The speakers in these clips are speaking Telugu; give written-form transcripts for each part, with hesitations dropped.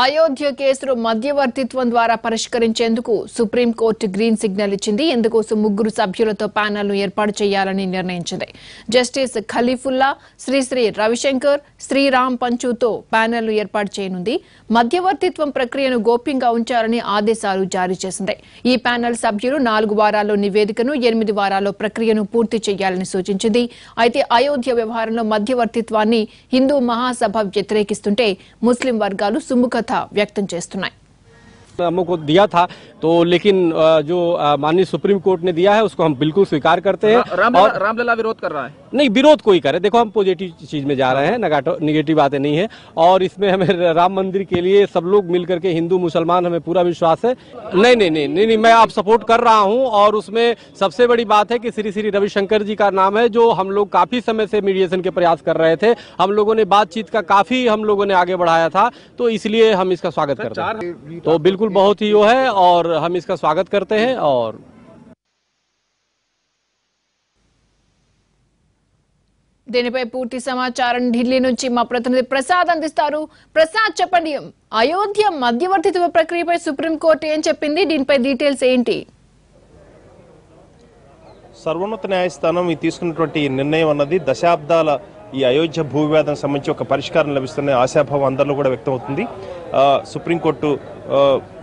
అయోధ్య కేసును మధ్యవర్తిత్వం ద్వారా పరిష్కరించేందుకు సుప్రీంకోర్టు గ్రీన్ సిగ్నల్ ఇచ్చింది. ఇందుకోసం ముగ్గురు సభ్యులతో ప్యానెల్ను ఏర్పాటు చేయాలని నిర్ణయించింది. జస్టిస్ ఖలీఫుల్లా, శ్రీ రవిశంకర్, శ్రీరామ్ పంచుతో ప్యానెల్ను ఏర్పాటు చేయనుంది. మధ్యవర్తిత్వం ప్రక్రియను గోప్యంగా ఉంచాలని ఆదేశాలు జారీ చేసింది. ఈ ప్యానెల్ సభ్యులు 4 వారాల్లో నివేదికను, 8 వారాల్లో ప్రక్రియను పూర్తి చేయాలని సూచించింది. అయితే అయోధ్య వ్యవహారంలో మధ్యవర్తిత్వాన్ని హిందూ మహాసభ వ్యతిరేకిస్తుంటే ముస్లిం వర్గాలు సుముఖత వ్యక్తం చేస్తున్నాయి. हमको दिया था तो लेकिन जो माननीय सुप्रीम कोर्ट ने दिया है उसको हम बिल्कुल स्वीकार करते हैं। रामलला विरोध कर रहा है? नहीं, विरोध कोई करे, देखो हम पॉजिटिव चीज में जा रहे हैं, निगेटिव बातें नहीं है। और इसमें हमें राम मंदिर के लिए सब लोग मिलकर के हिंदू मुसलमान हमें पूरा विश्वास है। नहीं नहीं नहीं नहीं, नहीं मैं आप सपोर्ट कर रहा हूं। और उसमें सबसे बड़ी बात है कि श्री रविशंकर जी का नाम है, जो हम लोग काफी समय से मीडिएशन के प्रयास कर रहे थे। हम लोगों ने बातचीत का काफी हम लोगों ने आगे बढ़ाया था, तो इसलिए हम इसका स्वागत करते हैं। तो बिल्कुल बहुत ही वो है और हम इसका स्वागत करते हैं। और దీనిపై పూర్తి సమాచారం ఢిల్లీ నుంచి మా ప్రతినిధి ప్రసాద్ అందిస్తారు. ప్రసాద్, చెప్పండి, అయోధ్య మధ్యవర్తిత్వ ప్రక్రియపై సుప్రీంకోర్టు ఏం చెప్పింది? దీనిపై డీటెయిల్స్ ఏంటి? సర్వోన్నత న్యాయస్థానం ఈ తీసుకున్నటువంటి నిర్ణయం అన్నది దశాబ్దాల ఈ అయోధ్య భూ వివాదం సంబంధించి ఒక పరిష్కారం లభిస్తున్న ఆశాభావం అందరిలో కూడా వ్యక్తం అవుతుంది. సుప్రీంకోర్టు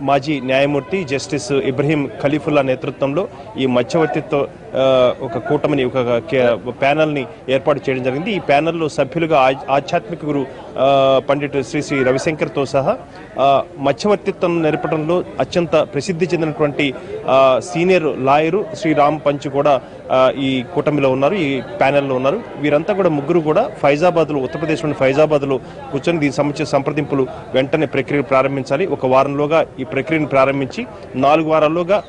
మాజీ న్యాయమూర్తి జస్టిస్ ఇబ్రహీం ఖలీఫుల్లా నేతృత్వంలో ఈ మధ్యవర్తిత్వ ఒక కూటమిని, ఒక ప్యానెల్ని ఏర్పాటు చేయడం జరిగింది. ఈ ప్యానెల్లో సభ్యులుగా ఆధ్యాత్మిక గురు పండిట్ శ్రీ రవిశంకర్తో సహా మధ్యవర్తిత్వం నేర్పడంలో అత్యంత ప్రసిద్ధి చెందినటువంటి సీనియర్ లాయరు శ్రీరామ్ పంచ్ కూడా ఈ కూటమిలో ఉన్నారు, ఈ ప్యానెల్లో ఉన్నారు. వీరంతా కూడా ముగ్గురు కూడా ఫైజాబాద్లో, ఉత్తరప్రదేశ్లోని ఫైజాబాద్లో కూర్చొని దీనికి సంబంధించిన సంప్రదింపులు వెంటనే ప్రక్రియ ప్రారంభించాలి. ఒక వారంలోగా ఈ ప్రక్రియను ప్రారంభించి 4 వారాల్లోగా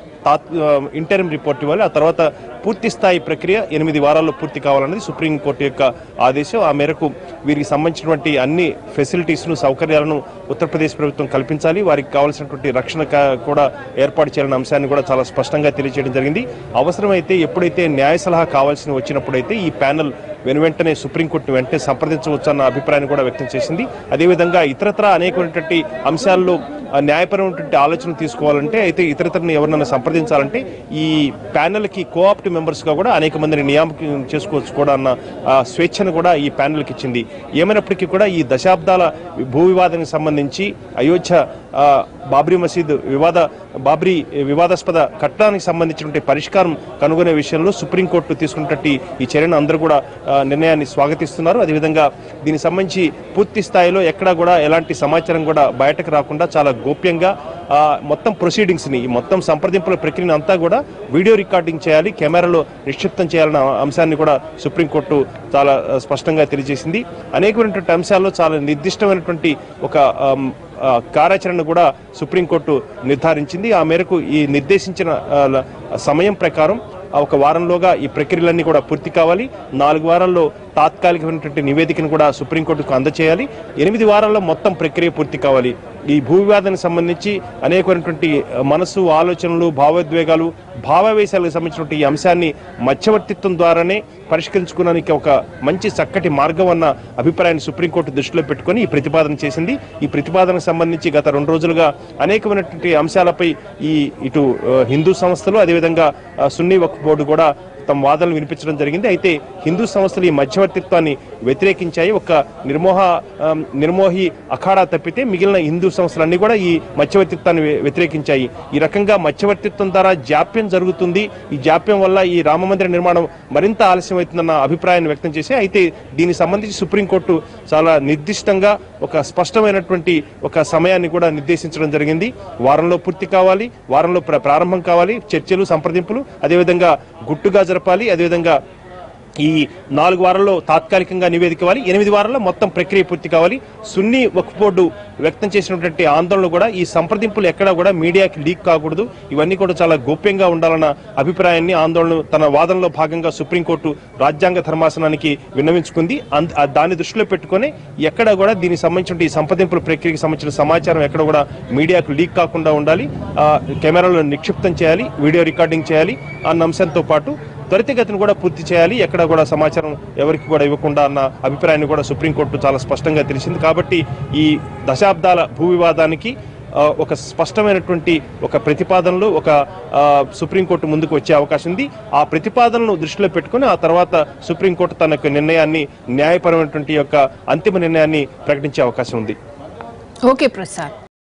ఇంటరిమ్ రిపోర్ట్ ఇవ్వాలి. ఆ తర్వాత పూర్తి స్థాయి ప్రక్రియ 8 వారాల్లో పూర్తి కావాలన్నది సుప్రీంకోర్టు యొక్క ఆదేశం. ఆ మేరకు వీరికి సంబంధించినటువంటి అన్ని ఫెసిలిటీస్ను, సౌకర్యాలను ఉత్తరప్రదేశ్ ప్రభుత్వం కల్పించాలి. వారికి కావాల్సినటువంటి రక్షణ కూడా ఏర్పాటు చేయాలన్న అంశాన్ని కూడా చాలా స్పష్టంగా తెలియజేయడం జరిగింది. అవసరమైతే ఎప్పుడైతే న్యాయ సలహా కావాల్సి వచ్చినప్పుడైతే ఈ ప్యానెల్ వెంటనే సుప్రీంకోర్టు వెంటనే సంప్రదించవచ్చు అన్న అభిప్రాయాన్ని కూడా వ్యక్తం చేసింది. అదేవిధంగా ఇతరత్ర అనేకమైనటువంటి అంశాల్లో న్యాయపరమైనటువంటి ఆలోచనలు తీసుకోవాలంటే, అయితే ఇతరతరని ఎవరినైనా సంప్రదించాలంటే ఈ ప్యానెల్కి కోఆప్టివ్ మెంబర్స్గా కూడా అనేక మందిని నియామకం చేసుకోవచ్చు కూడా అన్న స్వేచ్ఛను కూడా ఈ ప్యానెల్కి ఇచ్చింది. ఏమైనప్పటికీ కూడా ఈ దశాబ్దాల భూ వివాదానికి సంబంధించి అయోధ్య బాబ్రీ మసీద్ వివాదాస్పద కట్టడానికి సంబంధించినటువంటి పరిష్కారం కనుగొనే విషయంలో సుప్రీంకోర్టు తీసుకున్నటువంటి ఈ చర్యను అందరూ కూడా నిర్ణయాన్ని స్వాగతిస్తున్నారు. అదేవిధంగా దీనికి సంబంధించి పూర్తి స్థాయిలో ఎక్కడా కూడా ఎలాంటి సమాచారం కూడా బయటకు రాకుండా చాలా గోప్యంగా మొత్తం ప్రొసీడింగ్స్ని, మొత్తం సంప్రదింపుల ప్రక్రియను అంతా కూడా వీడియో రికార్డింగ్ చేయాలి, కెమెరాలో నిక్షిప్తం చేయాలన్న అంశాన్ని కూడా సుప్రీంకోర్టు చాలా స్పష్టంగా తెలియజేసింది. అనేకమైనటువంటి అంశాల్లో చాలా నిర్దిష్టమైనటువంటి ఒక కార్యాచరణ కూడా సుప్రీంకోర్టు నిర్ధారించింది. ఆ మేరకు ఈ నిర్దేశించిన సమయం ప్రకారం ఒక వారంలోగా ఈ ప్రక్రియలన్నీ కూడా పూర్తి కావాలి. 4 వారాల్లో తాత్కాలికమైనటువంటి నివేదికను కూడా సుప్రీంకోర్టుకు అందజేయాలి. 8 వారాల్లో మొత్తం ప్రక్రియ పూర్తి కావాలి. ఈ భూ వివాదానికి సంబంధించి అనేకమైనటువంటి మనసు, ఆలోచనలు, భావోద్వేగాలు, భావావేశాలకు సంబంధించినటువంటి ఈ అంశాన్ని మధ్యవర్తిత్వం ద్వారానే పరిష్కరించుకోవడానికి ఒక మంచి చక్కటి మార్గం అన్న అభిప్రాయాన్ని సుప్రీంకోర్టు దృష్టిలో పెట్టుకుని ఈ ప్రతిపాదన చేసింది. ఈ ప్రతిపాదనకు సంబంధించి గత 2 రోజులుగా అనేకమైనటువంటి అంశాలపై ఇటు హిందూ సంస్థలు, అదేవిధంగా సున్నీ వక్ఫ్ బోర్డు కూడా తమ వాదనలు వినిపించడం జరిగింది. అయితే హిందూ సంస్థలు ఈ మధ్యవర్తిత్వాన్ని వ్యతిరేకించాయి. ఒక నిర్మోహి అఖాడా తప్పితే మిగిలిన హిందూ సంస్థలన్నీ కూడా ఈ మధ్యవర్తిత్వాన్ని వ్యతిరేకించాయి. ఈ రకంగా మధ్యవర్తిత్వం ద్వారా జాప్యం జరుగుతుంది, ఈ జాప్యం వల్ల ఈ రామ మందిర నిర్మాణం మరింత ఆలస్యం అవుతుందన్న అభిప్రాయాన్ని వ్యక్తం చేసి, అయితే దీనికి సంబంధించి సుప్రీంకోర్టు చాలా నిర్దిష్టంగా ఒక స్పష్టమైనటువంటి ఒక సమయాన్ని కూడా నిర్దేశించడం జరిగింది. వారంలో పూర్తి కావాలి, వారంలో ప్రారంభం కావాలి, చర్చలు, సంప్రదింపులు, అదేవిధంగా గుట్టుగా జరపాలి. అదేవిధంగా ఈ 4 వారాల్లో తాత్కాలికంగా నివేదిక ఇవ్వాలి, 8 వారాల్లో మొత్తం ప్రక్రియ పూర్తి కావాలి. సున్నీ వక్ఫ్ బోర్డు వ్యక్తం చేసినటువంటి ఆందోళనలు కూడా ఈ సంప్రదింపులు ఎక్కడా కూడా మీడియాకి లీక్ కాకూడదు, ఇవన్నీ కూడా చాలా గోప్యంగా ఉండాలన్న అభిప్రాయాన్ని, ఆందోళన తన వాదనలో భాగంగా సుప్రీంకోర్టు రాజ్యాంగ ధర్మాసనానికి విన్నవించుకుంది. దాన్ని దృష్టిలో పెట్టుకుని ఎక్కడా కూడా దీనికి సంబంధించిన ఈ సంప్రదింపుల ప్రక్రియకి సంబంధించిన సమాచారం ఎక్కడ కూడా మీడియాకు లీక్ కాకుండా ఉండాలి, కెమెరాలో నిక్షిప్తం చేయాలి, వీడియో రికార్డింగ్ చేయాలి అన్న అంశంతో పాటు త్వరితగతిని కూడా పూర్తి చేయాలి, ఎక్కడ కూడా సమాచారం ఎవరికి కూడా ఇవ్వకుండా అన్న అభిప్రాయాన్ని కూడా సుప్రీంకోర్టు చాలా స్పష్టంగా తెలిసింది. కాబట్టి ఈ దశాబ్దాల భూ వివాదానికి ఒక స్పష్టమైనటువంటి ఒక ప్రతిపాదనలు ఒక సుప్రీంకోర్టు ముందుకు వచ్చే అవకాశం ఉంది. ఆ ప్రతిపాదనను దృష్టిలో పెట్టుకుని ఆ తర్వాత సుప్రీంకోర్టు తన యొక్క నిర్ణయాన్ని, న్యాయపరమైనటువంటి యొక్క అంతిమ నిర్ణయాన్ని ప్రకటించే అవకాశం ఉంది. ఓకే ప్రసాద్.